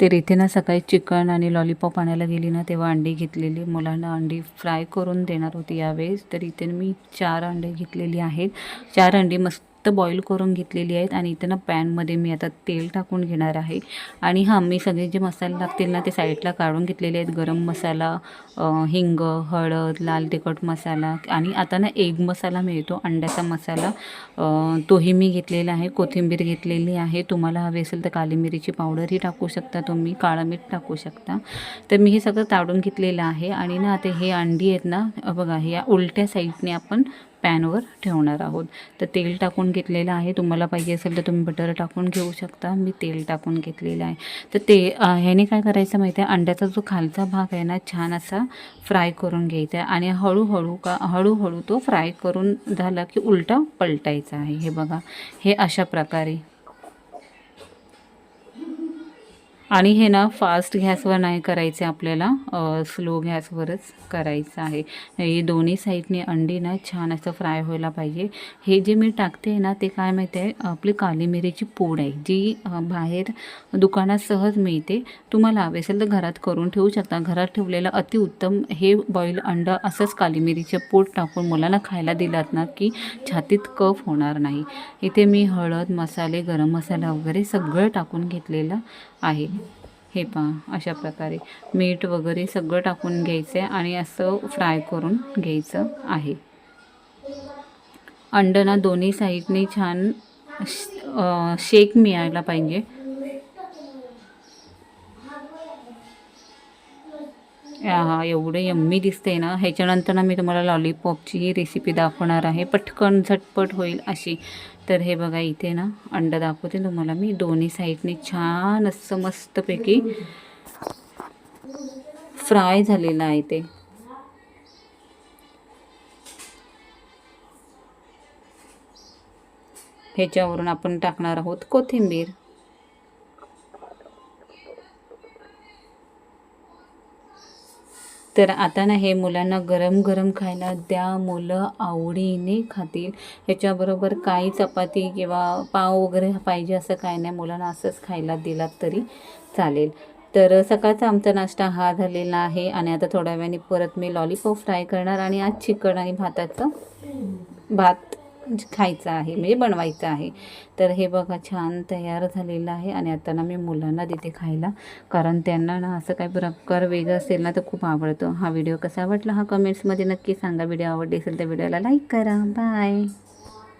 तर इथे ना सकाळी चिकन आणि लॉलीपॉप आणायला गेली ना, तेव्हा अंडी घेतलेली. मुलांना अंडी फ्राय करून देणार होती यावेळेस. तर इथे मी 4 अंडे घेतलेली आहेत. 4 अंडी मस्त बॉईल करून घेतलेली आहेत आणि इथे ना पॅनमध्ये मी आता तेल टाकून घेणार आहे. आणि हां, मी सगळे जे मसाले लागतील ना ते साईडला काढून घेतलेले आहेत. गरम मसाला, हिंग, हळद, लाल तिखट मसाला आणि आता ना एग मसाला मिळतो, अंड्याचा मसाला, तोही मी घेतलेला आहे. कोथिंबीर घेतलेली आहे. तुम्हाला हवी असेल तर काली मिरीची पावडरही टाकू शकता तुम्ही, काळं मीठ टाकू शकता. तर मी हे सगळं ताडून घेतलेलं आहे. आणि ना आता हे अंडी आहेत ना, बघा हे या उलट्या साईडने आपण पॅनवर ठेवणार आहोत. तर तेल टाकून घेतलेलं आहे. तुम्हाला पाहिजे असेल तर तुम्ही बटर टाकून घेऊ शकता. मी तेल टाकून घेतलेलं आहे. तर ते ह्याने काय करायचं माहिती आहे, अंड्याचा जो खालचा भाग आहे ना छान असा फ्राय करून घ्यायचा आहे आणि हळूहळू तो फ्राय करून झाला की उलटा पलटायचा आहे. हे बघा, हे अशा प्रकारे. आणि हे ना फास्ट गॅसवर नाही करायचे आपल्याला, स्लो गॅसवरच करायचं आहे. हे दोन्ही साईडने अंडी ना छान असं फ्राय व्हायला पाहिजे. हे जे मी टाकते ना ते काय माहिती आहे, आपली काली मिरीची पूड आहे जी बाहेर दुकानात सहज मिळते. तुम्हाला हवे असेल तर घरात करून ठेवू शकता. घरात ठेवलेलं अतिउत्तम. हे बॉईल अंडं असंच काली मिरीचे पूड टाकून मुलांना खायला दिलात ना की छातीत कफ होणार नाही. इथे मी हळद, मसाले, गरम मसाला वगैरे सगळं टाकून घेतलेलं आहे. हे पहा, अशा प्रकारे मीठ वगैरे सगळं टाकून घ्यायचं आहे आणि असं फ्राय करून घ्यायचं आहे. अंडं ना दोन्ही साईडने छान शेक मिळायला पाहिजे. हा, एवढं यम्मी दिसते ना. ह्याच्यानंतर ना मी तुम्हाला लॉलीपॉपची रेसिपी दाखवणार आहे, पटकन झटपट होईल अशी. तर हे बघा, इथे ना अंडं दाखवते तुम्हाला मी. दोन्ही साईडने छान असं मस्तपैकी फ्राय झालेलं आहे ते. ह्याच्यावरून आपण टाकणार आहोत कोथिंबीर. तर आता ना हे मुलांना गरम गरम खायला द्या. मुलं आवडीने खातील. ह्याच्याबरोबर काही चपाती किंवा पाव वगैरे पाहिजे असं काही नाही. मुलांना असंच खायला दिलात तरी चालेल. तर सकाळचा आमचा नाश्ता हा झालेला आहे आणि आता थोड्या वेळाने परत मी लॉलीपॉप फ्राय करणार आणि आज चिकन आणि भात खायचा आहे, म्हणजे बनवायचं आहे. तर हे बघा छान तयार झालेलं आहे आणि आता ना मी मुलांना देते खायला, कारण त्यांना ना असं काही प्रकार वेगळं असेल ना तर खूप आवडतं. हा व्हिडिओ कसा वाटला हा कमेंट्समध्ये नक्की सांगा. व्हिडिओ आवडली असेल तर व्हिडिओला लाईक करा. बाय.